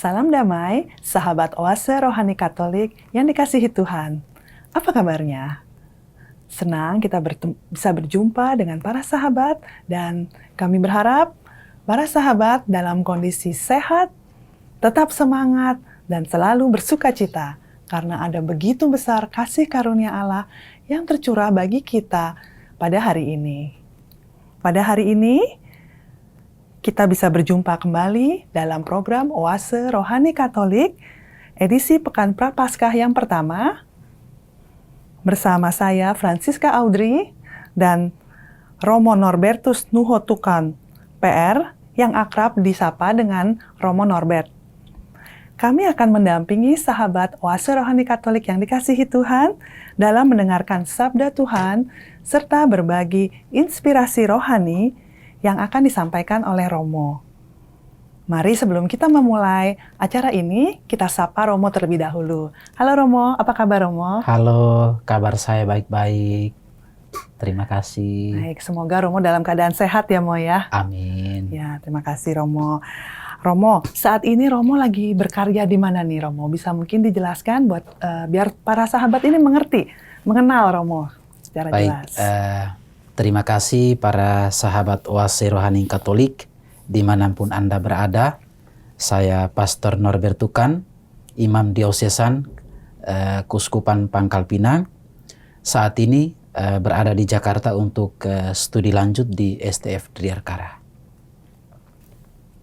Salam damai, sahabat Oase Rohani Katolik yang dikasihi Tuhan. Apa kabarnya? Senang kita bisa berjumpa dengan para sahabat dan kami berharap para sahabat dalam kondisi sehat, tetap semangat, dan selalu bersukacita karena ada begitu besar kasih karunia Allah yang tercurah bagi kita pada hari ini. Pada hari ini, kita bisa berjumpa kembali dalam program Oase Rohani Katolik, edisi Pekan Prapaskah yang pertama, bersama saya Francisca Audrey dan Romo Norbertus Nuhotukan PR, yang akrab disapa dengan Romo Norbert. Kami akan mendampingi sahabat Oase Rohani Katolik yang dikasihi Tuhan dalam mendengarkan sabda Tuhan serta berbagi inspirasi rohani yang akan disampaikan oleh Romo. Mari sebelum kita memulai acara ini, kita sapa Romo terlebih dahulu. Halo Romo, apa kabar Romo? Halo, kabar saya baik-baik. Terima kasih. Baik, semoga Romo dalam keadaan sehat ya Mo ya. Amin. Ya, terima kasih Romo. Romo, saat ini Romo lagi berkarya di mana nih Romo? Bisa mungkin dijelaskan buat biar para sahabat ini mengenal Romo secara jelas. Terima kasih para sahabat Oase Rohani Katolik dimanapun Anda berada. Saya Pastor Norbert Tukan, Imam Diosesan Kuskupan Pangkal Pinang. Saat ini berada di Jakarta untuk studi lanjut di STF Triarkara.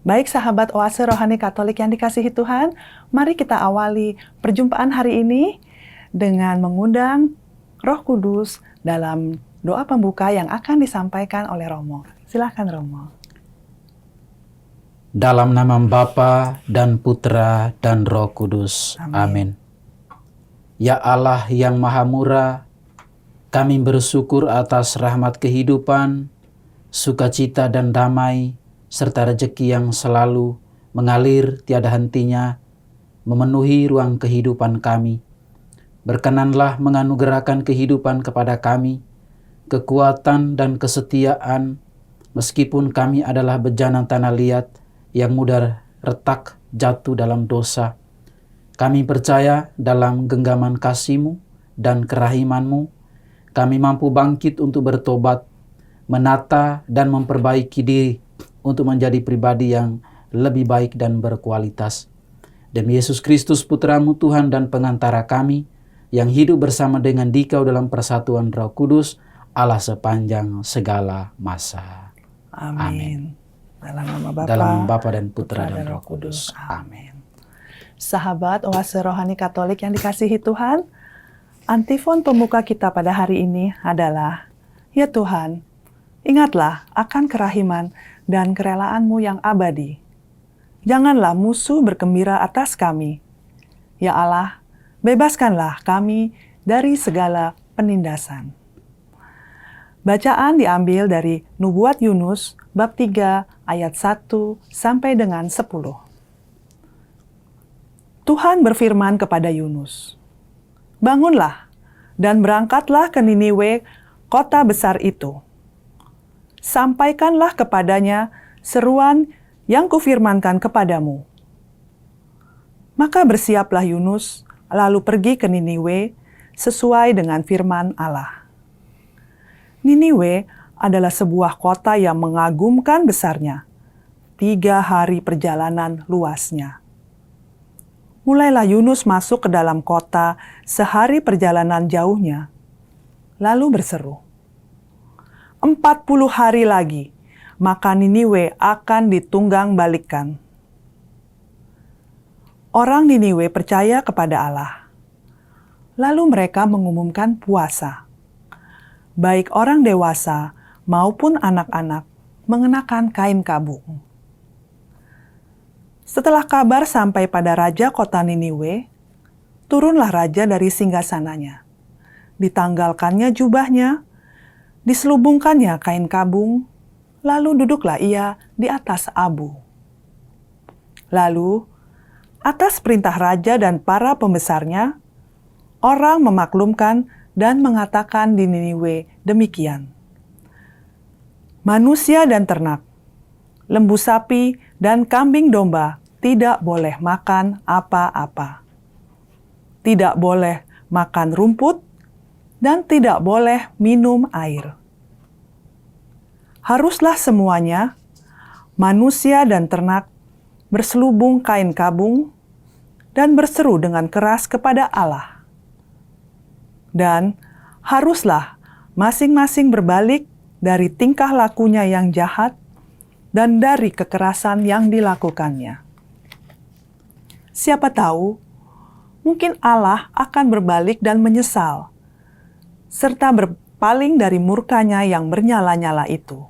Baik sahabat Oase Rohani Katolik yang dikasihi Tuhan, mari kita awali perjumpaan hari ini dengan mengundang Roh Kudus dalam doa pembuka yang akan disampaikan oleh Romo. Silakan Romo. Dalam nama Bapa dan Putra dan Roh Kudus. Amin. Ya Allah yang Maha Murah, kami bersyukur atas rahmat kehidupan, sukacita dan damai, serta rezeki yang selalu mengalir tiada hentinya, memenuhi ruang kehidupan kami. Berkenanlah menganugerahkan kehidupan kepada kami, kekuatan dan kesetiaan, meskipun kami adalah bejana tanah liat yang mudah retak jatuh dalam dosa. Kami percaya dalam genggaman kasih-Mu dan kerahiman-Mu, kami mampu bangkit untuk bertobat, menata dan memperbaiki diri untuk menjadi pribadi yang lebih baik dan berkualitas. Demi Yesus Kristus Putra-Mu Tuhan dan pengantara kami, yang hidup bersama dengan Dikau dalam persatuan Roh Kudus, Allah sepanjang segala masa. Amin. Dalam nama Bapa dan Putra dan Roh Kudus. Amin. Sahabat Oase Rohani Katolik yang dikasihi Tuhan, antifon pembuka kita pada hari ini adalah, ya Tuhan, ingatlah akan kerahiman dan kerelaanmu yang abadi. Janganlah musuh bergembira atas kami. Ya Allah, bebaskanlah kami dari segala penindasan. Bacaan diambil dari Nubuat Yunus bab 3 ayat 1 sampai dengan 10. Tuhan berfirman kepada Yunus, "Bangunlah dan berangkatlah ke Niniwe, kota besar itu. Sampaikanlah kepadanya seruan yang kufirmankan kepadamu." Maka bersiaplah Yunus, lalu pergi ke Niniwe sesuai dengan firman Allah. Niniwe adalah sebuah kota yang mengagumkan besarnya, 3 hari perjalanan luasnya. Mulailah Yunus masuk ke dalam kota sehari perjalanan jauhnya, lalu berseru, 40 hari lagi, maka Niniwe akan ditunggang balikkan. Orang Niniwe percaya kepada Allah. Lalu mereka mengumumkan puasa. Baik orang dewasa maupun anak-anak mengenakan kain kabung. Setelah kabar sampai pada raja kota Niniwe, turunlah raja dari singgasananya. Ditanggalkannya jubahnya, diselubungkannya kain kabung, lalu duduklah ia di atas abu. Lalu, atas perintah raja dan para pembesarnya, orang memaklumkan dan mengatakan di Niniwe demikian. Manusia dan ternak, lembu sapi dan kambing domba tidak boleh makan apa-apa. Tidak boleh makan rumput dan tidak boleh minum air. Haruslah semuanya, manusia dan ternak, berselubung kain kabung dan berseru dengan keras kepada Allah. Dan haruslah masing-masing berbalik dari tingkah lakunya yang jahat dan dari kekerasan yang dilakukannya. Siapa tahu, mungkin Allah akan berbalik dan menyesal, serta berpaling dari murkanya yang bernyala-nyala itu,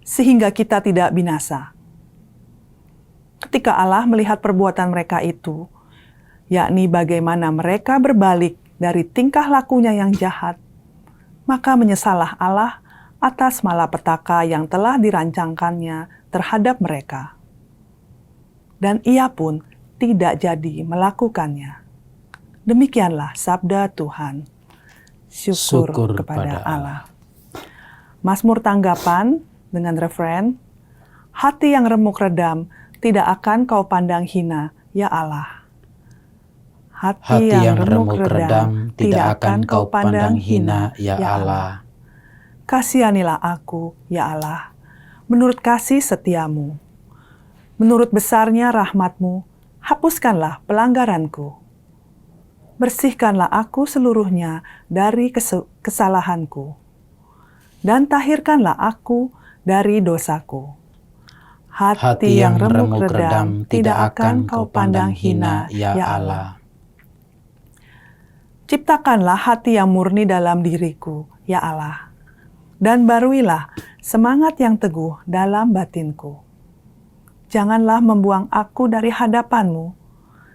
sehingga kita tidak binasa. Ketika Allah melihat perbuatan mereka itu, yakni bagaimana mereka berbalik dari tingkah lakunya yang jahat, maka menyesallah Allah atas malapetaka yang telah dirancangkannya terhadap mereka. Dan ia pun tidak jadi melakukannya. Demikianlah sabda Tuhan. Syukur kepada Allah. Mazmur tanggapan dengan referen, hati yang remuk redam tidak akan kau pandang hina, ya Allah. Hati yang remuk redam tidak akan kau pandang hina, ya Allah. Kasihanilah aku, ya Allah, menurut kasih setiamu. Menurut besarnya rahmatmu, hapuskanlah pelanggaranku. Bersihkanlah aku seluruhnya dari kesalahanku. Dan tahirkanlah aku dari dosaku. Hati yang remuk redam tidak akan kau pandang hina, ya Allah. Ciptakanlah hati yang murni dalam diriku, ya Allah. Dan baruilah semangat yang teguh dalam batinku. Janganlah membuang aku dari hadapan-Mu,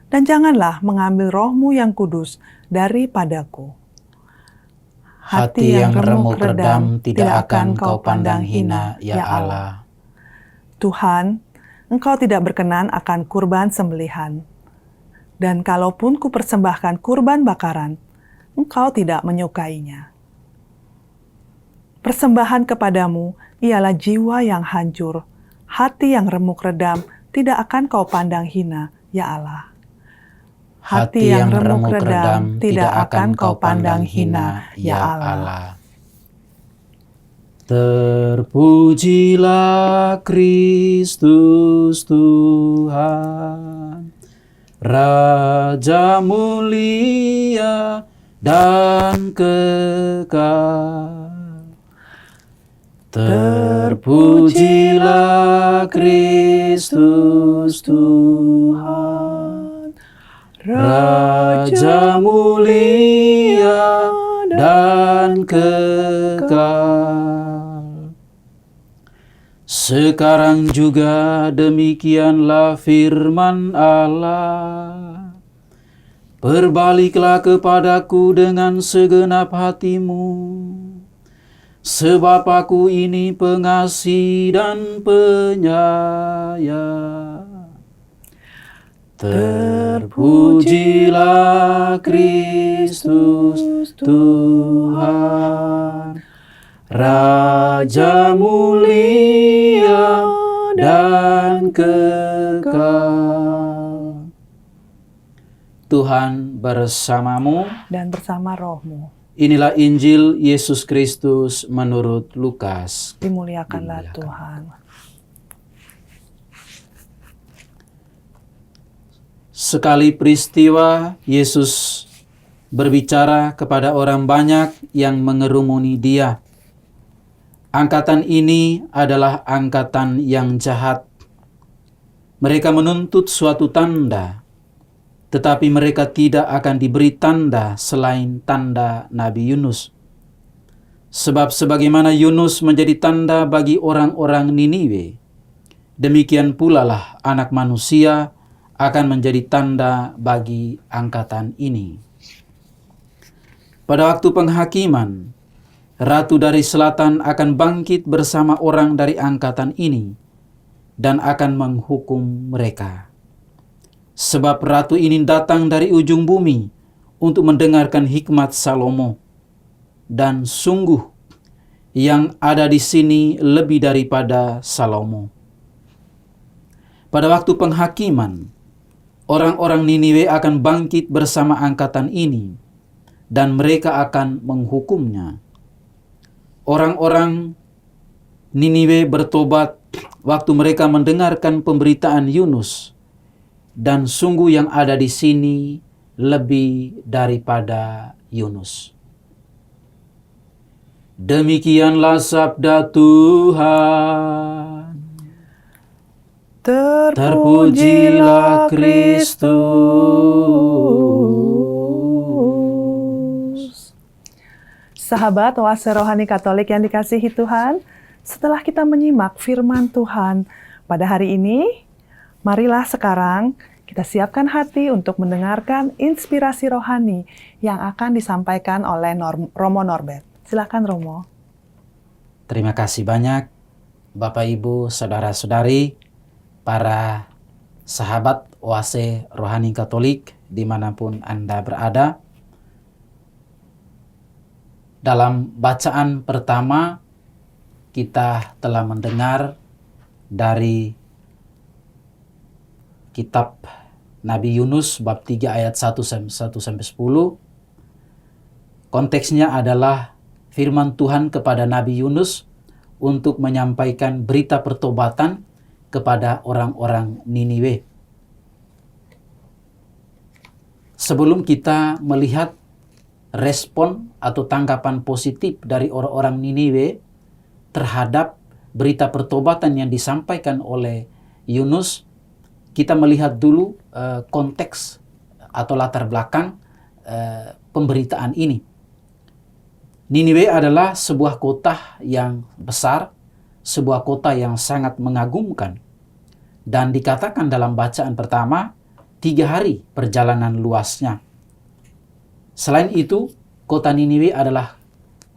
dan janganlah mengambil roh-Mu yang kudus daripadaku. Hati yang remuk redam tidak akan kau pandang hina, ya Allah. Tuhan, Engkau tidak berkenan akan kurban sembelihan. Dan kalaupun ku persembahkan kurban bakaran, Engkau tidak menyukainya. Persembahan kepadamu ialah jiwa yang hancur, hati yang remuk redam tidak akan kau pandang hina, ya Allah. Hati yang remuk redam tidak akan kau pandang hina, ya Allah. Terpujilah Kristus Tuhan, Raja mulia dan kekal. Terpujilah Kristus Tuhan, Raja mulia dan kekal. Sekarang juga demikianlah firman Allah. Berbaliklah kepadaku dengan segenap hatimu, sebab aku ini pengasih dan penyayang. Terpujilah Kristus Tuhan, Raja mulia dan kekal. Tuhan bersamamu Dan bersama roh-Mu. Inilah Injil Yesus Kristus menurut Lukas. Dimuliakanlah Tuhan. Sekali peristiwa, Yesus berbicara kepada orang banyak yang mengerumuni Dia. Angkatan ini adalah angkatan yang jahat. Mereka menuntut suatu tanda, tetapi mereka tidak akan diberi tanda selain tanda Nabi Yunus. Sebab sebagaimana Yunus menjadi tanda bagi orang-orang Niniwe, demikian pula lah Anak Manusia akan menjadi tanda bagi angkatan ini. Pada waktu penghakiman, Ratu dari Selatan akan bangkit bersama orang dari angkatan ini dan akan menghukum mereka. Sebab ratu ini datang dari ujung bumi untuk mendengarkan hikmat Salomo. Dan sungguh yang ada di sini lebih daripada Salomo. Pada waktu penghakiman, orang-orang Niniwe akan bangkit bersama angkatan ini, dan mereka akan menghukumnya. Orang-orang Niniwe bertobat waktu mereka mendengarkan pemberitaan Yunus, dan sungguh yang ada di sini lebih daripada Yunus. Demikianlah sabda Tuhan. Terpujilah Kristus. Sahabat Oase Rohani Katolik yang dikasihi Tuhan, setelah kita menyimak firman Tuhan pada hari ini, marilah sekarang kita siapkan hati untuk mendengarkan inspirasi rohani yang akan disampaikan oleh Romo Norbert. Silakan Romo. Terima kasih banyak Bapak Ibu, Saudara-saudari, para sahabat Oase Rohani Katolik dimanapun Anda berada. Dalam bacaan pertama, kita telah mendengar dari kitab Nabi Yunus bab 3 ayat 1-10. Konteksnya adalah firman Tuhan kepada Nabi Yunus untuk menyampaikan berita pertobatan kepada orang-orang Niniwe. Sebelum kita melihat respon atau tanggapan positif dari orang-orang Niniwe terhadap berita pertobatan yang disampaikan oleh Yunus, kita melihat dulu konteks atau latar belakang pemberitaan ini. Niniwe adalah sebuah kota yang besar, sebuah kota yang sangat mengagumkan. Dan dikatakan dalam bacaan pertama, 3 hari perjalanan luasnya. Selain itu, kota Niniwe adalah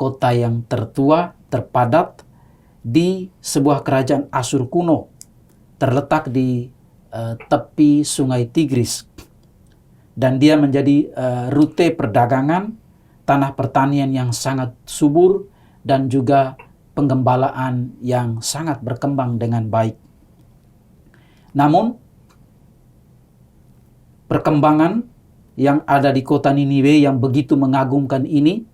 kota yang tertua, terpadat di sebuah kerajaan Asyur kuno, terletak di tepi sungai Tigris. Dan dia menjadi rute perdagangan, tanah pertanian yang sangat subur, dan juga penggembalaan yang sangat berkembang dengan baik. Namun, perkembangan yang ada di kota Niniwe yang begitu mengagumkan ini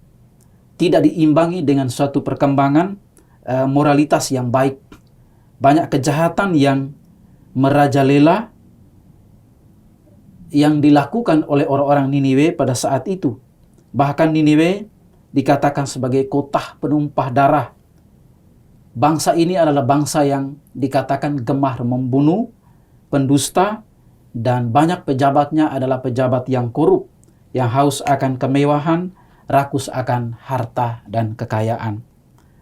tidak diimbangi dengan suatu perkembangan moralitas yang baik. Banyak kejahatan yang merajalela yang dilakukan oleh orang-orang Niniwe pada saat itu. Bahkan Niniwe dikatakan sebagai kota penumpah darah. Bangsa ini adalah bangsa yang dikatakan gemar membunuh, pendusta, dan banyak pejabatnya adalah pejabat yang korup, yang haus akan kemewahan, rakus akan harta dan kekayaan.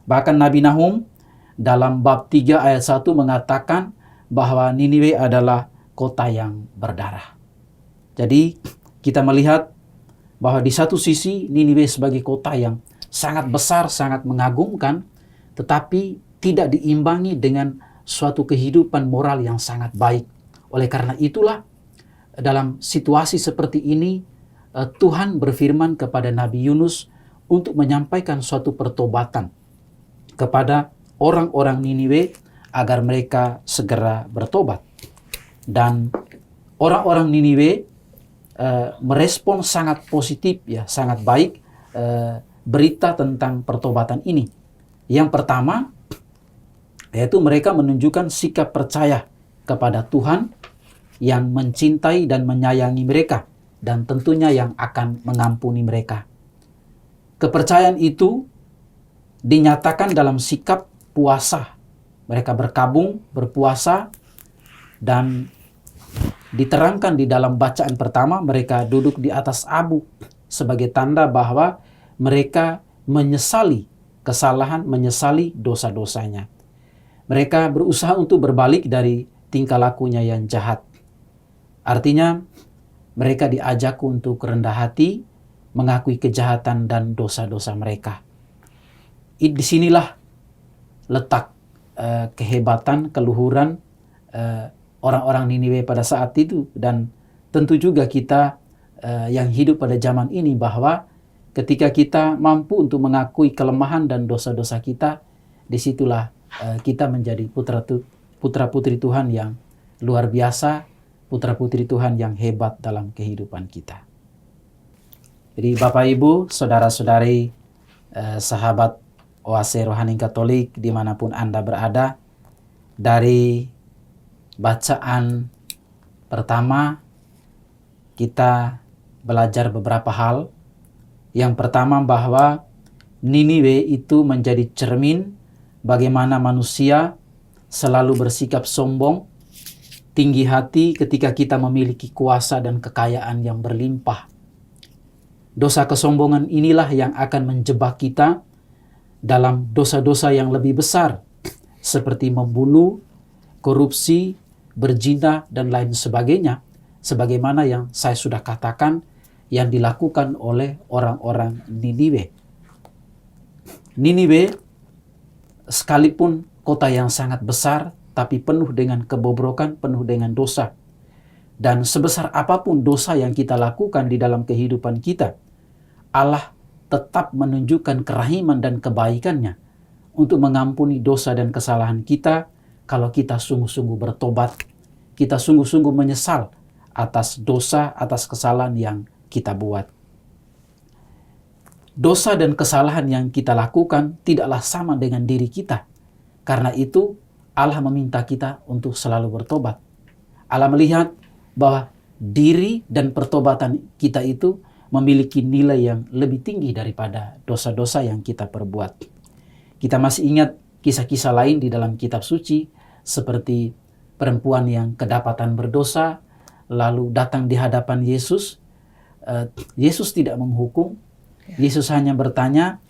Bahkan Nabi Nahum dalam bab 3 ayat 1 mengatakan bahwa Niniwe adalah kota yang berdarah. Jadi kita melihat bahwa di satu sisi Niniwe sebagai kota yang sangat besar, sangat mengagumkan, tetapi tidak diimbangi dengan suatu kehidupan moral yang sangat baik. Oleh karena itulah, dalam situasi seperti ini, Tuhan berfirman kepada Nabi Yunus untuk menyampaikan suatu pertobatan kepada orang-orang Niniwe agar mereka segera bertobat. Dan orang-orang Niniwe merespon sangat positif, ya, sangat baik berita tentang pertobatan ini. Yang pertama, yaitu mereka menunjukkan sikap percaya kepada Tuhan yang mencintai dan menyayangi mereka, dan tentunya yang akan mengampuni mereka. Kepercayaan itu dinyatakan dalam sikap puasa. Mereka berkabung, berpuasa, dan diterangkan di dalam bacaan pertama, mereka duduk di atas abu sebagai tanda bahwa mereka menyesali kesalahan, menyesali dosa-dosanya. Mereka berusaha untuk berbalik dari tingkah lakunya yang jahat. Artinya, mereka diajak untuk rendah hati, mengakui kejahatan dan dosa-dosa mereka. Disinilah letak kehebatan, keluhuran orang-orang Niniwe pada saat itu. Dan tentu juga kita yang hidup pada zaman ini, bahwa ketika kita mampu untuk mengakui kelemahan dan dosa-dosa kita, disitulah kita menjadi putra-putri Tuhan yang luar biasa, putra-putri Tuhan yang hebat dalam kehidupan kita. Jadi Bapak Ibu, saudara-saudari, sahabat Oase Rohani Katolik dimanapun Anda berada, dari bacaan pertama kita belajar beberapa hal. Yang pertama bahwa Niniwe itu menjadi cermin bagaimana manusia selalu bersikap sombong, tinggi hati ketika kita memiliki kuasa dan kekayaan yang berlimpah. Dosa kesombongan inilah yang akan menjebak kita dalam dosa-dosa yang lebih besar, seperti membunuh, korupsi, berzina, dan lain sebagainya, sebagaimana yang saya sudah katakan yang dilakukan oleh orang-orang Niniwe. Niniwe sekalipun kota yang sangat besar, tapi penuh dengan kebobrokan, penuh dengan dosa. Dan sebesar apapun dosa yang kita lakukan di dalam kehidupan kita, Allah tetap menunjukkan kerahiman dan kebaikannya untuk mengampuni dosa dan kesalahan kita kalau kita sungguh-sungguh bertobat, kita sungguh-sungguh menyesal atas dosa, atas kesalahan yang kita buat. Dosa dan kesalahan yang kita lakukan tidaklah sama dengan diri kita. Karena itu Allah meminta kita untuk selalu bertobat. Allah melihat bahwa diri dan pertobatan kita itu memiliki nilai yang lebih tinggi daripada dosa-dosa yang kita perbuat. Kita masih ingat kisah-kisah lain di dalam kitab suci, seperti perempuan yang kedapatan berdosa, lalu datang di hadapan Yesus. Yesus tidak menghukum, Yesus hanya bertanya,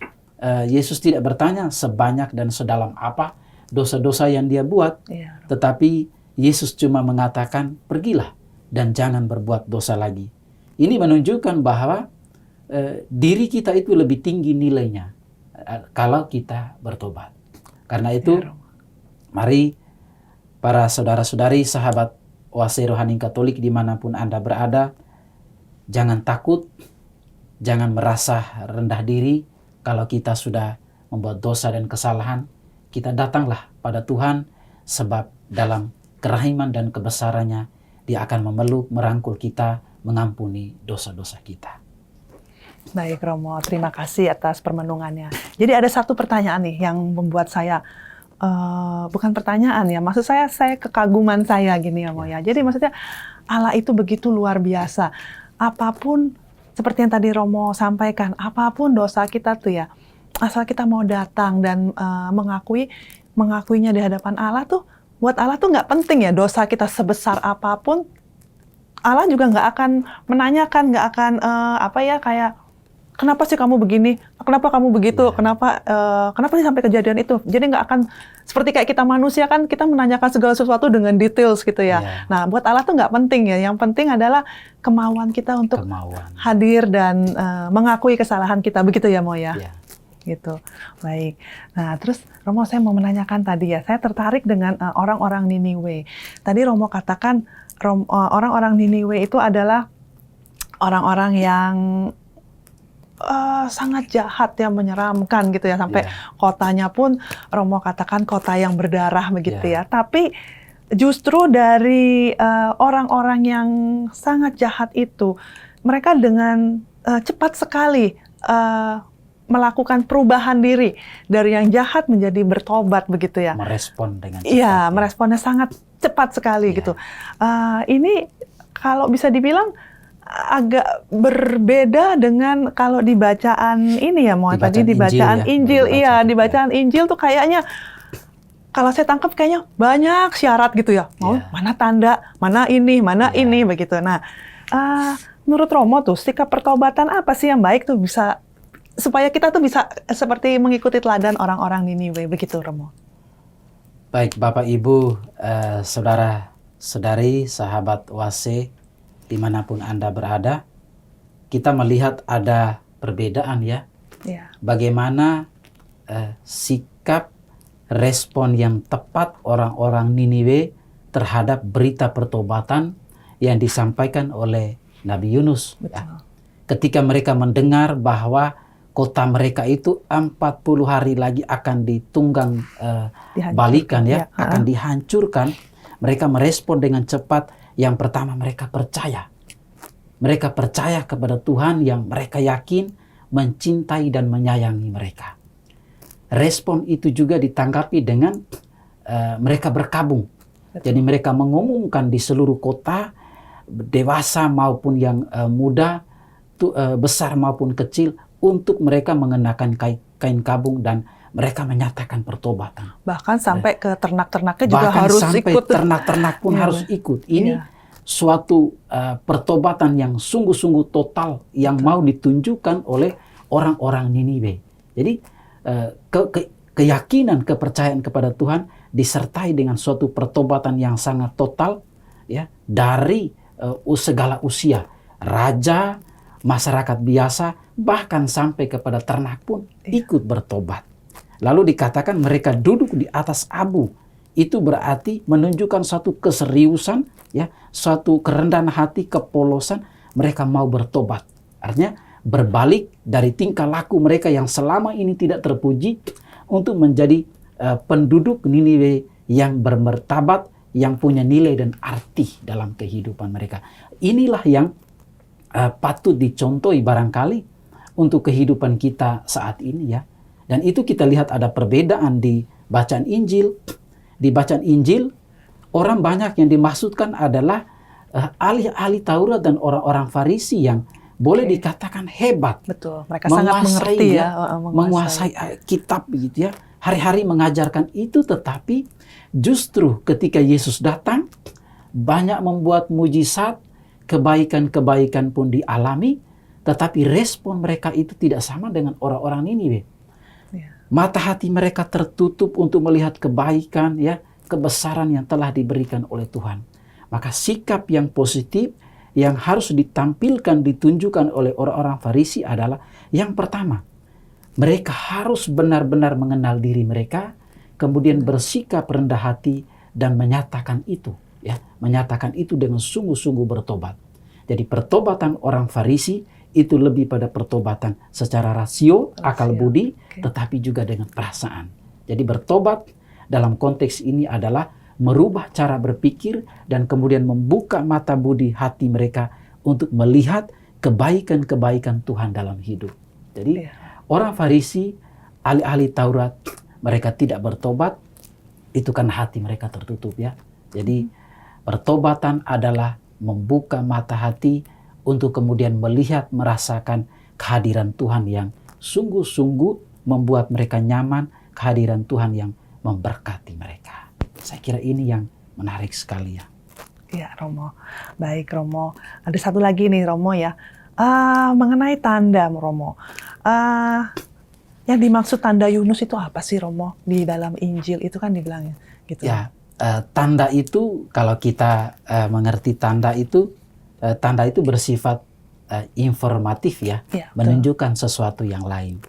Yesus tidak bertanya sebanyak dan sedalam apa dosa-dosa yang dia buat, tetapi Yesus cuma mengatakan, pergilah dan jangan berbuat dosa lagi. Ini menunjukkan bahwa diri kita itu lebih tinggi nilainya kalau kita bertobat. Karena itu, mari para saudara-saudari, sahabat Oase Rohani Katolik dimanapun Anda berada, jangan takut, jangan merasa rendah diri kalau kita sudah membuat dosa dan kesalahan. Kita datanglah pada Tuhan, sebab dalam kerahiman dan kebesarannya Dia akan memeluk, merangkul kita, mengampuni dosa-dosa kita. Baik Romo, terima kasih atas permenungannya. Jadi ada satu pertanyaan nih yang membuat saya, bukan pertanyaan ya, maksud saya kekaguman saya gini ya Romo ya. Jadi maksudnya Allah itu begitu luar biasa. Apapun, seperti yang tadi Romo sampaikan, apapun dosa kita tuh ya, asal kita mau datang dan mengakuinya di hadapan Allah tuh, buat Allah tuh nggak penting ya dosa kita sebesar apapun. Allah juga nggak akan menanyakan, nggak akan kayak kenapa sih kamu begini, kenapa kamu begitu, kenapa sih sampai kejadian itu. Jadi nggak akan seperti kayak kita manusia kan, kita menanyakan segala sesuatu dengan details gitu ya. Nah buat Allah tuh nggak penting ya, yang penting adalah kemauan kita untuk hadir dan mengakui kesalahan kita, begitu ya Mo ya. Gitu. Baik. Nah, terus Romo saya mau menanyakan tadi ya, saya tertarik dengan orang-orang Niniwe. Tadi Romo katakan orang-orang Niniwe itu adalah orang-orang yang sangat jahat ya, menyeramkan gitu ya, sampai kotanya pun Romo katakan kota yang berdarah begitu ya. Tapi justru dari orang-orang yang sangat jahat itu, mereka dengan cepat sekali melakukan perubahan diri dari yang jahat menjadi bertobat begitu ya. Merespon dengan cepat. Iya, meresponnya sangat cepat sekali gitu. Ini kalau bisa dibilang agak berbeda dengan kalau di bacaan ini ya, Mo. Tadi di bacaan Injil, iya, di bacaan Injil tuh kayaknya kalau saya tangkap kayaknya banyak syarat gitu ya. Mana tanda, mana ini begitu. Nah, menurut Romo tuh sikap pertobatan apa sih yang baik tuh bisa supaya kita tuh bisa seperti mengikuti teladan orang-orang Niniwe, begitu Romo? Baik Bapak Ibu, saudara-saudari, sahabat Oase, dimanapun Anda berada, kita melihat ada perbedaan ya. Bagaimana sikap respon yang tepat orang-orang Niniwe terhadap berita pertobatan yang disampaikan oleh Nabi Yunus. Ketika mereka mendengar bahwa kota mereka itu 40 hari lagi akan ditunggang balikan ya, akan dihancurkan. mereka merespon dengan cepat. Yang pertama, mereka percaya. Mereka percaya kepada Tuhan yang mereka yakin mencintai dan menyayangi mereka. Respon itu juga ditanggapi dengan mereka berkabung. Jadi mereka mengumumkan di seluruh kota, dewasa maupun yang muda, besar maupun kecil, untuk mereka mengenakan kain kabung dan mereka menyatakan pertobatan. Bahkan sampai ke ternak-ternaknya juga Bahkan harus sampai ikut. ternak-ternak pun harus ikut. Ini suatu pertobatan yang sungguh-sungguh total yang mau ditunjukkan oleh orang-orang Niniwe. Jadi keyakinan, kepercayaan kepada Tuhan disertai dengan suatu pertobatan yang sangat total, ya, dari segala usia, raja, masyarakat biasa, bahkan sampai kepada ternak pun ikut bertobat. Lalu dikatakan mereka duduk di atas abu. Itu berarti menunjukkan suatu keseriusan, ya, suatu kerendahan hati, kepolosan, mereka mau bertobat. Artinya berbalik dari tingkah laku mereka yang selama ini tidak terpuji untuk menjadi penduduk Niniwe yang bermartabat, yang punya nilai dan arti dalam kehidupan mereka. Inilah yang patut dicontohi barangkali untuk kehidupan kita saat ini, ya. Dan itu kita lihat ada perbedaan di bacaan Injil. Di bacaan Injil, orang banyak yang dimaksudkan adalah ahli-ahli Taurat dan orang-orang Farisi yang boleh dikatakan hebat. Betul, mereka sangat mengerti, ya. Menguasai kitab gitu, ya. Hari-hari mengajarkan itu, tetapi justru ketika Yesus datang, banyak membuat mujizat, kebaikan-kebaikan pun dialami, tetapi respon mereka itu tidak sama dengan orang-orang Niniwe. Mata hati mereka tertutup untuk melihat kebaikan, ya, kebesaran yang telah diberikan oleh Tuhan. Maka sikap yang positif yang harus ditampilkan, ditunjukkan oleh orang-orang Farisi adalah yang pertama, mereka harus benar-benar mengenal diri mereka, kemudian bersikap rendah hati dan menyatakan itu, ya, menyatakan itu dengan sungguh-sungguh bertobat. Jadi pertobatan orang Farisi itu lebih pada pertobatan secara rasio, akal budi, tetapi juga dengan perasaan. Jadi bertobat dalam konteks ini adalah merubah cara berpikir dan kemudian membuka mata budi hati mereka untuk melihat kebaikan-kebaikan Tuhan dalam hidup. Jadi orang Farisi, ahli-ahli Taurat, mereka tidak bertobat, itu kan hati mereka tertutup, ya. Jadi pertobatan adalah membuka mata hati untuk kemudian melihat, merasakan kehadiran Tuhan yang sungguh-sungguh membuat mereka nyaman, kehadiran Tuhan yang memberkati mereka. Saya kira ini yang menarik sekali, ya. Iya, Romo. Baik, Romo. Ada satu lagi nih, Romo, ya. Mengenai tanda, Romo. Yang dimaksud tanda Yunus itu apa sih, Romo? Di dalam Injil itu kan dibilangnya gitu. Ya, tanda itu kalau kita mengerti tanda itu bersifat informatif, ya, menunjukkan sesuatu yang lain.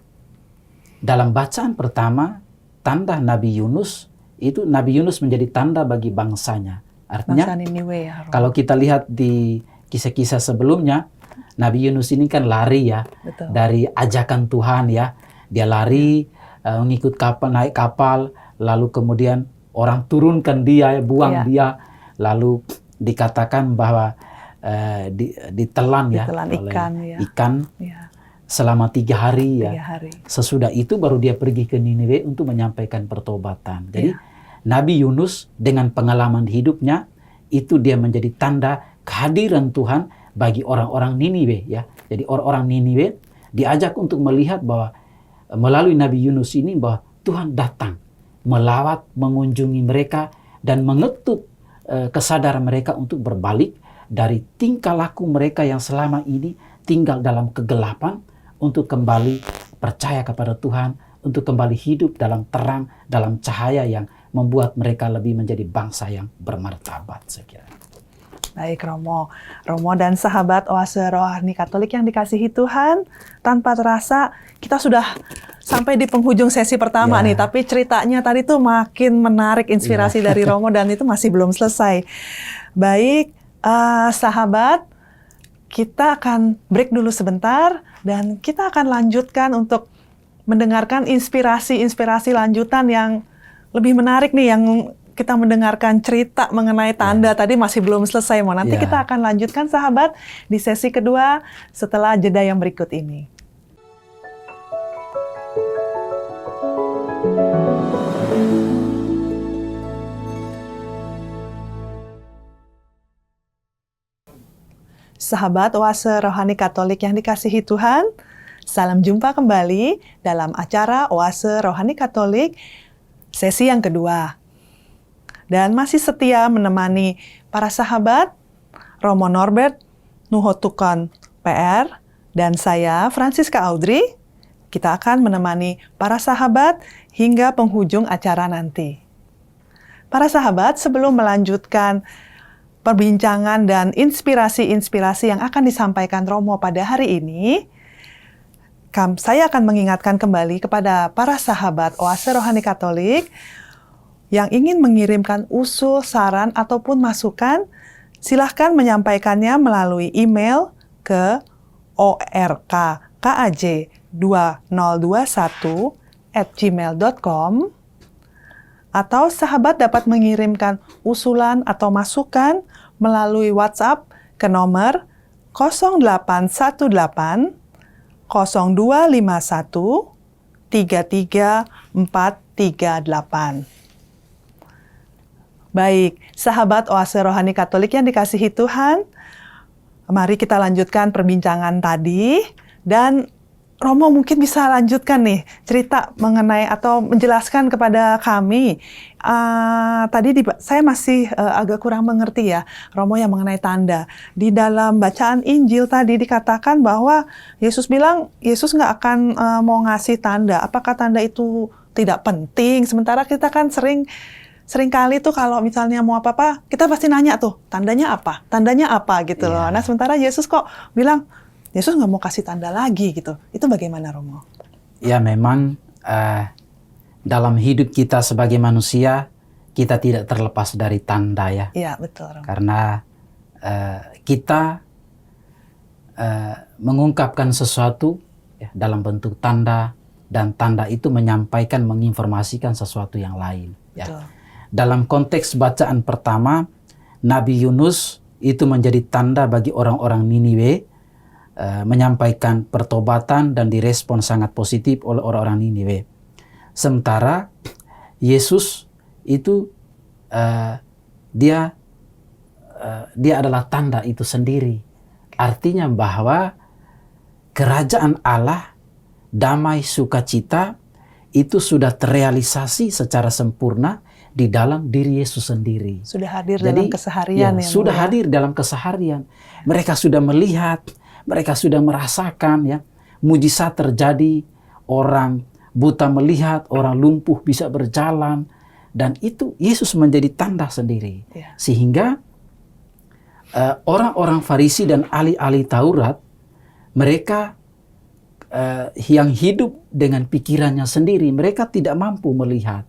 Dalam bacaan pertama, tanda Nabi Yunus, itu Nabi Yunus menjadi tanda bagi bangsanya. Artinya, Niniwe, ya, kalau kita lihat di kisah-kisah sebelumnya, Nabi Yunus ini kan lari, ya, dari ajakan Tuhan, ya. Dia lari, mengikut kapal, naik kapal, lalu kemudian orang turunkan dia, buang dia, lalu dikatakan bahwa ditelan, ya, oleh ikan selama 3 hari, ya. Sesudah itu baru dia pergi ke Niniwe untuk menyampaikan pertobatan. Jadi Nabi Yunus dengan pengalaman hidupnya itu dia menjadi tanda kehadiran Tuhan bagi orang-orang Niniwe, ya. Jadi orang-orang Niniwe diajak untuk melihat bahwa melalui Nabi Yunus ini bahwa Tuhan datang melawat, mengunjungi mereka dan mengetuk kesadaran mereka untuk berbalik dari tingkah laku mereka yang selama ini tinggal dalam kegelapan untuk kembali percaya kepada Tuhan, untuk kembali hidup dalam terang, dalam cahaya yang membuat mereka lebih menjadi bangsa yang bermartabat, saya kira. Baik, Romo. Romo dan sahabat Oase Rohani Katolik yang dikasihi Tuhan, tanpa terasa kita sudah sampai di penghujung sesi pertama nih, tapi ceritanya tadi tuh makin menarik, inspirasi dari Romo, dan itu masih belum selesai. Baik, sahabat, kita akan break dulu sebentar dan kita akan lanjutkan untuk mendengarkan inspirasi-inspirasi lanjutan yang lebih menarik nih, yang kita mendengarkan cerita mengenai tanda tadi masih belum selesai, Mo. Nanti kita akan lanjutkan sahabat di sesi kedua setelah jeda yang berikut ini. Sahabat Oase Rohani Katolik yang dikasihi Tuhan, salam jumpa kembali dalam acara Oase Rohani Katolik sesi yang kedua. Dan masih setia menemani para sahabat, Romo Norbert Nuhotukon PR, dan saya, Francisca Audrey. Kita akan menemani para sahabat hingga penghujung acara nanti. Para sahabat, sebelum melanjutkan perbincangan dan inspirasi-inspirasi yang akan disampaikan Romo pada hari ini, saya akan mengingatkan kembali kepada para sahabat Oase Rohani Katolik yang ingin mengirimkan usul, saran, ataupun masukan, silahkan menyampaikannya melalui email ke orkaj2021@gmail.com, atau sahabat dapat mengirimkan usulan atau masukan melalui WhatsApp ke nomor 0818 0251 33438. Baik, sahabat Oase Rohani Katolik yang dikasihi Tuhan, mari kita lanjutkan perbincangan tadi, dan Romo mungkin bisa lanjutkan nih cerita mengenai atau menjelaskan kepada kami. Saya masih agak kurang mengerti ya, Romo, yang mengenai tanda. Di dalam bacaan Injil tadi dikatakan bahwa Yesus bilang Yesus nggak akan mau ngasih tanda. Apakah tanda itu tidak penting? Sementara kita kan sering kali tuh kalau misalnya mau apa-apa, kita pasti nanya tuh, tandanya apa? Tandanya apa gitu loh. Nah, sementara Yesus kok bilang Yesus nggak mau kasih tanda lagi gitu. Itu bagaimana, Romo? Ya, memang dalam hidup kita sebagai manusia, kita tidak terlepas dari tanda ya. Iya, betul, Romo. Karena kita mengungkapkan sesuatu ya, dalam bentuk tanda, dan tanda itu menyampaikan, menginformasikan sesuatu yang lain. Ya. Betul. Dalam konteks bacaan pertama, Nabi Yunus itu menjadi tanda bagi orang-orang Niniwe, menyampaikan pertobatan dan direspon sangat positif oleh orang-orang Niniwe. Sementara Yesus itu dia adalah tanda itu sendiri. Artinya bahwa kerajaan Allah, damai, sukacita itu sudah terrealisasi secara sempurna di dalam diri Yesus sendiri. Sudah hadir dalam keseharian. Sudah hadir dalam keseharian. Mereka sudah melihat, mereka sudah merasakan ya, mujizat terjadi, orang buta melihat, orang lumpuh bisa berjalan, dan itu Yesus menjadi tanda sendiri. Ya. Sehingga orang-orang Farisi dan ahli-ahli Taurat, mereka yang hidup dengan pikirannya sendiri, mereka tidak mampu melihat.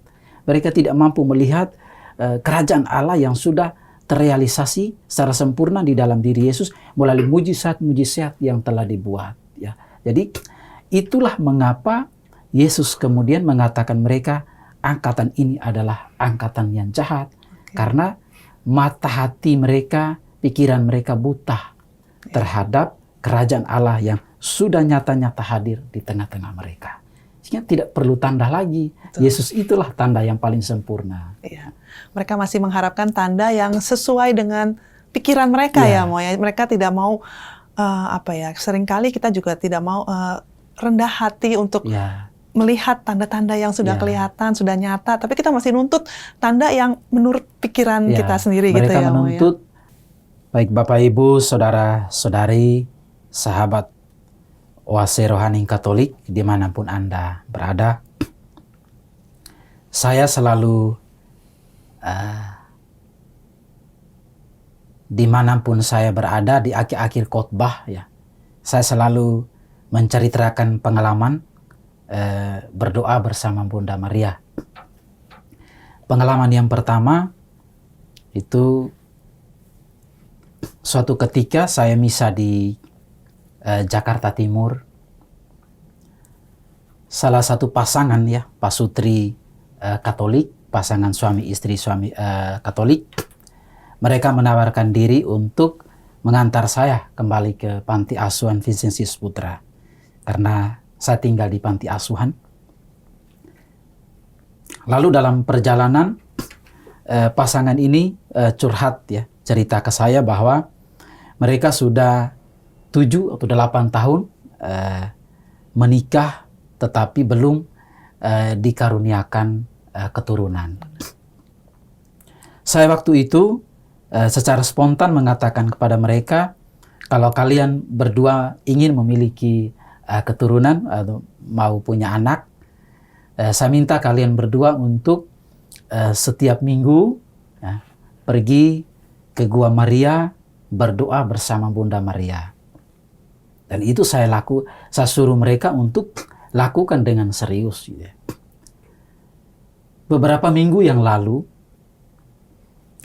Mereka tidak mampu melihat kerajaan Allah yang sudah terrealisasi secara sempurna di dalam diri Yesus melalui mujizat-mujizat yang telah dibuat. Ya. Jadi itulah mengapa Yesus kemudian mengatakan mereka, angkatan ini adalah angkatan yang jahat. Karena mata hati mereka, pikiran mereka buta terhadap kerajaan Allah yang sudah nyata-nyata hadir di tengah-tengah mereka. Sehingga tidak perlu tanda lagi. Betul. Yesus itulah tanda yang paling sempurna. Iya. Mereka masih mengharapkan tanda yang sesuai dengan pikiran mereka ya, Mo. Mereka tidak mau seringkali kita juga tidak mau rendah hati untuk melihat tanda-tanda yang sudah kelihatan, sudah nyata, tapi kita masih nuntut tanda yang menurut pikiran kita sendiri gitu ya, Mo. Mereka menuntut, baik Bapak Ibu, Saudara-saudari, sahabat Oase Rohani Katolik dimanapun Anda berada, saya selalu dimanapun saya berada di akhir-akhir khotbah ya, saya selalu menceritakan pengalaman berdoa bersama Bunda Maria. Pengalaman yang pertama itu suatu ketika saya misa di Jakarta Timur. Salah satu pasangan ya, pasutri Katolik pasangan suami istri Katolik, mereka menawarkan diri untuk mengantar saya kembali ke panti asuhan Vincentius Putra. Karena saya tinggal di panti asuhan. Lalu dalam perjalanan, pasangan ini curhat ya, cerita ke saya bahwa mereka sudah 7 atau 8 tahun menikah, tetapi belum dikaruniakan keturunan. Saya waktu itu secara spontan mengatakan kepada mereka, kalau kalian berdua ingin memiliki keturunan atau mau punya anak, saya minta kalian berdua untuk setiap minggu pergi ke Gua Maria, berdoa bersama Bunda Maria. Dan itu saya suruh mereka untuk lakukan dengan serius. Beberapa minggu yang lalu,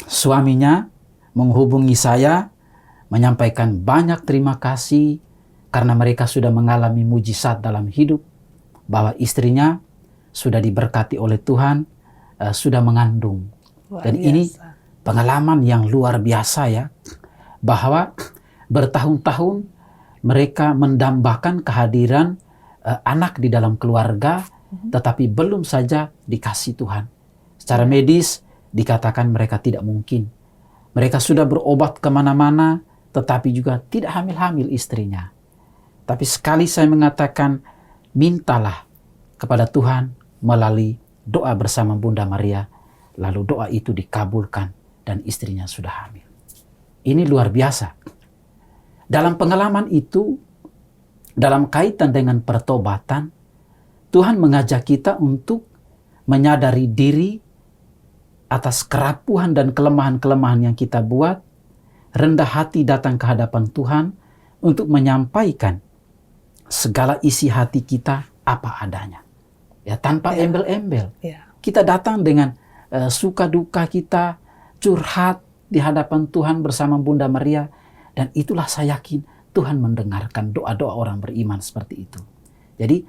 suaminya menghubungi saya, menyampaikan banyak terima kasih karena mereka sudah mengalami mujizat dalam hidup, bahwa istrinya sudah diberkati oleh Tuhan, sudah mengandung. Dan ini pengalaman yang luar biasa ya, bahwa bertahun-tahun mereka mendambakan kehadiran anak di dalam keluarga, tetapi belum saja dikasih Tuhan. Secara medis dikatakan mereka tidak mungkin. Mereka sudah berobat kemana-mana, tetapi juga tidak hamil-hamil istrinya. Tapi sekali saya mengatakan, mintalah kepada Tuhan melalui doa bersama Bunda Maria, lalu doa itu dikabulkan dan istrinya sudah hamil. Ini luar biasa. Dalam pengalaman itu, dalam kaitan dengan pertobatan, Tuhan mengajak kita untuk menyadari diri atas kerapuhan dan kelemahan-kelemahan yang kita buat, rendah hati datang ke hadapan Tuhan untuk menyampaikan segala isi hati kita apa adanya. Ya, tanpa embel-embel. Kita datang dengan suka duka kita, curhat di hadapan Tuhan bersama Bunda Maria, dan itulah saya yakin Tuhan mendengarkan doa-doa orang beriman seperti itu. Jadi,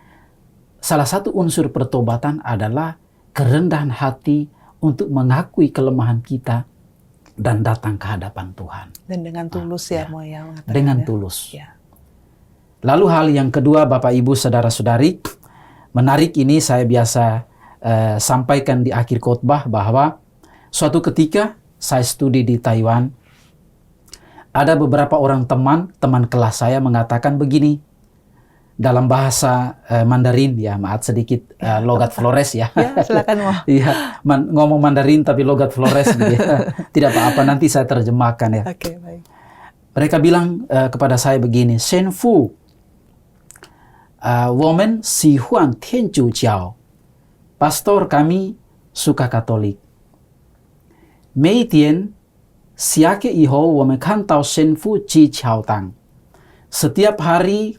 salah satu unsur pertobatan adalah kerendahan hati untuk mengakui kelemahan kita dan datang ke hadapan Tuhan. Dan dengan tulus Mo ya mengatakan. Dengan tulus. Ya. Lalu hal yang kedua, Bapak Ibu Saudara-saudari, menarik ini saya biasa sampaikan di akhir khotbah bahwa suatu ketika saya studi di Taiwan, ada beberapa orang teman kelas saya mengatakan begini, dalam bahasa Mandarin ya, maaf sedikit logat Flores ya. Ya, silakan Mo. Iya, ngomong Mandarin tapi logat Flores gitu ya. Tidak apa-apa, nanti saya terjemahkan ya. Oke, baik. Mereka bilang kepada saya begini, Shenfu, women si huan tianju jiao. Pastor kami suka Katolik. Meitian siake iho women kantau Shenfu ji jiao tang. Setiap hari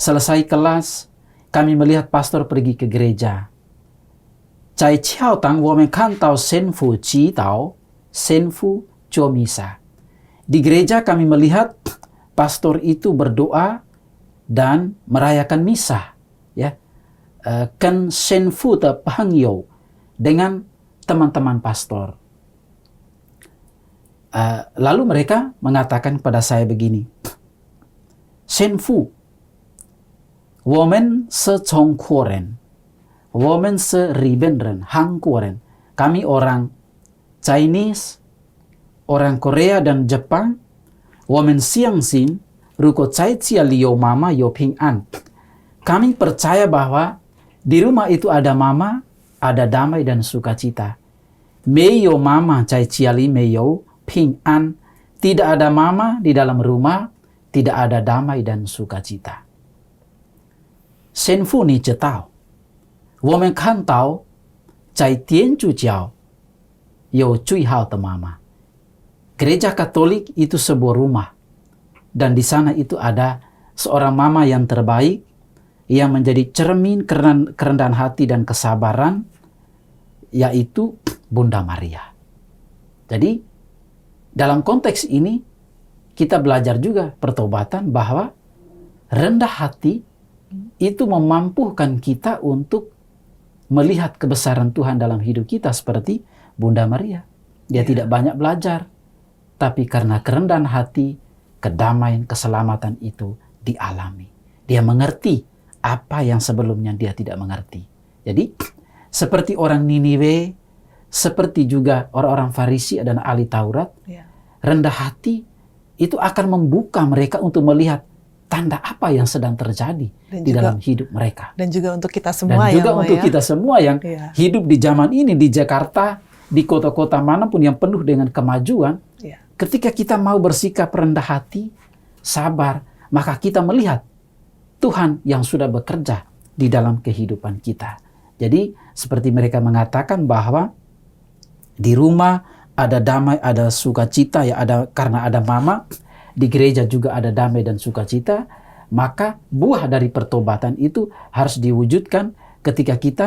selesai kelas, kami melihat pastor pergi ke gereja. Cai Chiao Tang women kantau Senfu Ji Tao, Senfu Jo Misa. Di gereja kami melihat pastor itu berdoa dan merayakan misa, ya. Kan Senfu de Pangyou dengan teman-teman pastor. Lalu mereka mengatakan kepada saya begini, Senfu, women se Chongkuoren, women se Ribenren, Hangkuoren. Kami orang Chinese, orang Korea dan Jepang, women Siangsin, ruko Cai Cia Liu Mama Yo Ping An. Kami percaya bahwa di rumah itu ada mama, ada damai dan sukacita. Meyo mama Cai Cia Li Meyo Ping An. Tidak ada mama di dalam rumah, tidak ada damai dan sukacita. Senfu ni cetao, women kan tao, cai tien cu jiao, yo cui hao temama. Gereja Katolik itu sebuah rumah, dan di sana itu ada seorang mama yang terbaik, yang menjadi cermin kerendahan hati dan kesabaran, yaitu Bunda Maria. Jadi, dalam konteks ini, kita belajar juga pertobatan bahwa rendah hati itu memampukan kita untuk melihat kebesaran Tuhan dalam hidup kita seperti Bunda Maria. Dia tidak banyak belajar, tapi karena kerendahan hati, kedamaian, keselamatan itu dialami. Dia mengerti apa yang sebelumnya dia tidak mengerti. Jadi, seperti orang Niniwe, seperti juga orang-orang Farisi dan ahli Taurat, rendah hati itu akan membuka mereka untuk melihat tanda apa yang sedang terjadi di dalam hidup mereka. Dan juga untuk kita semua dan juga untuk kita semua yang hidup di zaman ini, di Jakarta, di kota-kota manapun yang penuh dengan kemajuan, ketika kita mau bersikap rendah hati, sabar, maka kita melihat Tuhan yang sudah bekerja di dalam kehidupan kita. Jadi seperti mereka mengatakan bahwa di rumah ada damai, ada sukacita, ya ada karena ada mama. Di gereja juga ada damai dan sukacita, maka buah dari pertobatan itu harus diwujudkan ketika kita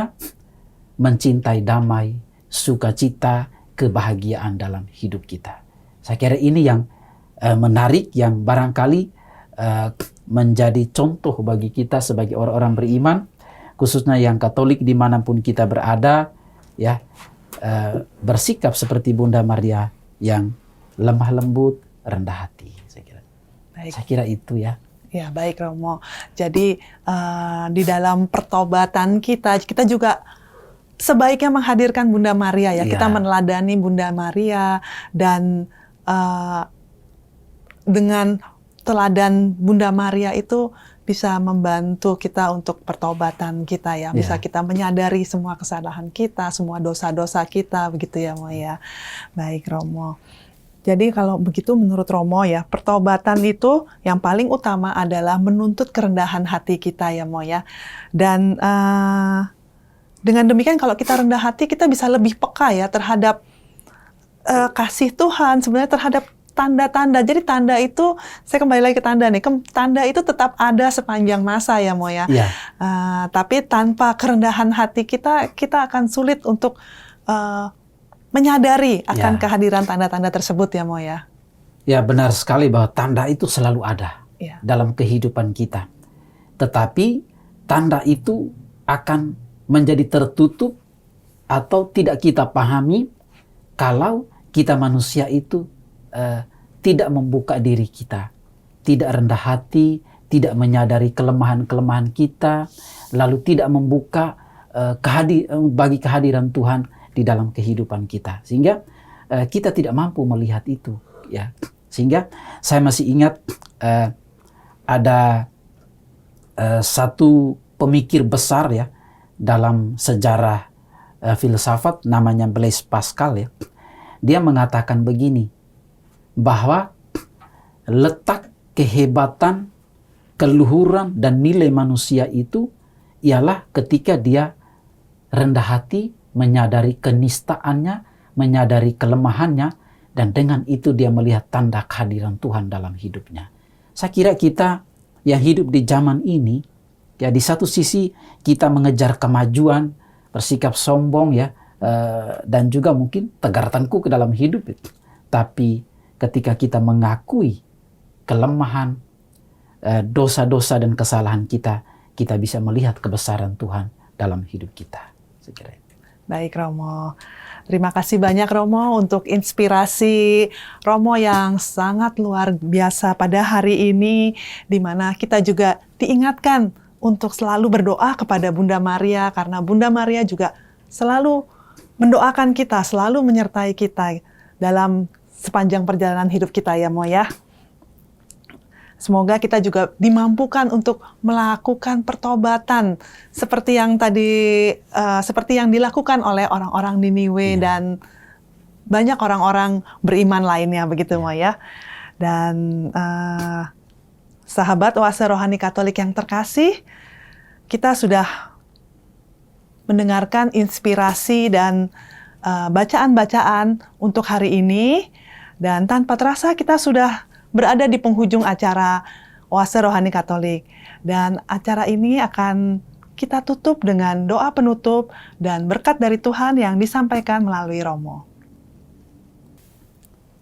mencintai damai, sukacita, kebahagiaan dalam hidup kita. Saya kira ini yang menarik, yang barangkali menjadi contoh bagi kita sebagai orang-orang beriman, khususnya yang Katolik dimanapun kita berada, ya bersikap seperti Bunda Maria yang lemah lembut, rendah hati. Saya kira itu ya. Ya, baik Romo. Jadi di dalam pertobatan kita juga sebaiknya menghadirkan Bunda Maria ya. Kita meneladani Bunda Maria dan dengan teladan Bunda Maria itu bisa membantu kita untuk pertobatan kita ya. Bisa kita menyadari semua kesalahan kita, semua dosa-dosa kita, begitu ya Mo ya. Baik Romo. Jadi kalau begitu menurut Romo ya, pertobatan itu yang paling utama adalah menuntut kerendahan hati kita ya Mo ya. Dan dengan demikian kalau kita rendah hati, kita bisa lebih peka ya terhadap kasih Tuhan, sebenarnya terhadap tanda-tanda. Jadi tanda itu, saya kembali lagi ke tanda nih, tanda itu tetap ada sepanjang masa ya Mo ya. Tapi tanpa kerendahan hati kita akan sulit untuk menyadari akan kehadiran tanda-tanda tersebut ya Mo ya. Ya benar sekali bahwa tanda itu selalu ada dalam kehidupan kita. Tetapi tanda itu akan menjadi tertutup atau tidak kita pahami kalau kita manusia itu tidak membuka diri kita, tidak rendah hati, tidak menyadari kelemahan-kelemahan kita, lalu tidak membuka bagi kehadiran Tuhan di dalam kehidupan kita, sehingga kita tidak mampu melihat itu ya. Sehingga saya masih ingat ada satu pemikir besar ya dalam sejarah filsafat, namanya Blaise Pascal ya. Dia mengatakan begini, bahwa letak kehebatan, keluhuran dan nilai manusia itu ialah ketika dia rendah hati, menyadari kenistaannya, menyadari kelemahannya, dan dengan itu dia melihat tanda kehadiran Tuhan dalam hidupnya. Saya kira kita yang hidup di zaman ini, ya di satu sisi kita mengejar kemajuan, bersikap sombong ya, dan juga mungkin tegar tengkuk ke dalam hidup itu. Tapi ketika kita mengakui kelemahan, dosa-dosa dan kesalahan kita, kita bisa melihat kebesaran Tuhan dalam hidup kita. Saya kira itu. Baik Romo, terima kasih banyak Romo untuk inspirasi Romo yang sangat luar biasa pada hari ini, di mana kita juga diingatkan untuk selalu berdoa kepada Bunda Maria, karena Bunda Maria juga selalu mendoakan kita, selalu menyertai kita dalam sepanjang perjalanan hidup kita ya Mo ya. Semoga kita juga dimampukan untuk melakukan pertobatan seperti yang tadi, seperti yang dilakukan oleh orang-orang Niniwe dan banyak orang-orang beriman lainnya, begitu Mo ya. Dan sahabat Oase Rohani Katolik yang terkasih, kita sudah mendengarkan inspirasi dan bacaan-bacaan untuk hari ini, dan tanpa terasa kita sudah berada di penghujung acara Oase Rohani Katolik. Dan acara ini akan kita tutup dengan doa penutup dan berkat dari Tuhan yang disampaikan melalui Romo.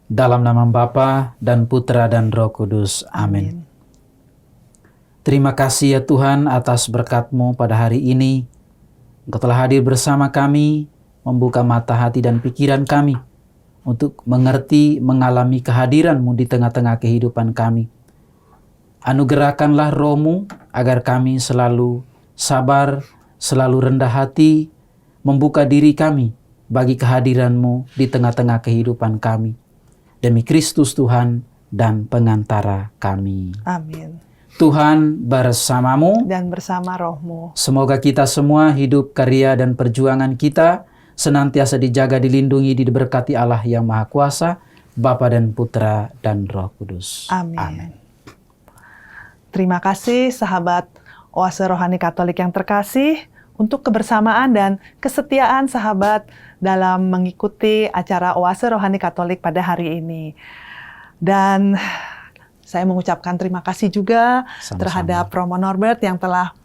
Dalam nama Bapa dan Putra dan Roh Kudus. Amin. Terima kasih ya Tuhan atas berkat-Mu pada hari ini. Engkau telah hadir bersama kami, membuka mata hati dan pikiran kami untuk mengerti, mengalami kehadiran-Mu di tengah-tengah kehidupan kami. Anugerahkanlah Roh-Mu agar kami selalu sabar, selalu rendah hati, membuka diri kami bagi kehadiran-Mu di tengah-tengah kehidupan kami. Demi Kristus Tuhan dan pengantara kami. Amin. Tuhan bersamamu. Dan bersama Roh-Mu. Semoga kita semua hidup, karya, dan perjuangan kita senantiasa dijaga, dilindungi, diberkati Allah yang Maha Kuasa, Bapa dan Putra dan Roh Kudus. Amin. Terima kasih sahabat Oase Rohani Katolik yang terkasih untuk kebersamaan dan kesetiaan sahabat dalam mengikuti acara Oase Rohani Katolik pada hari ini. Dan saya mengucapkan terima kasih juga terhadap Romo Norbert yang telah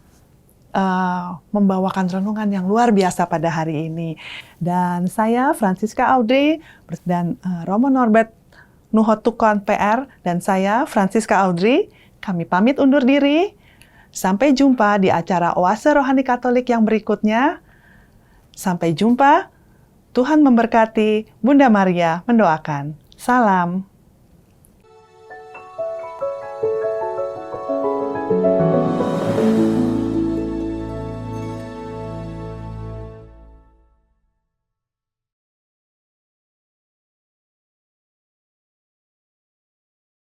membawakan renungan yang luar biasa pada hari ini. Dan saya, Francisca Audrey, dan Romo Norbert Nuhotukon PR, dan saya, Francisca Audrey, kami pamit undur diri. Sampai jumpa di acara Oase Rohani Katolik yang berikutnya. Sampai jumpa. Tuhan memberkati. Bunda Maria mendoakan. Salam.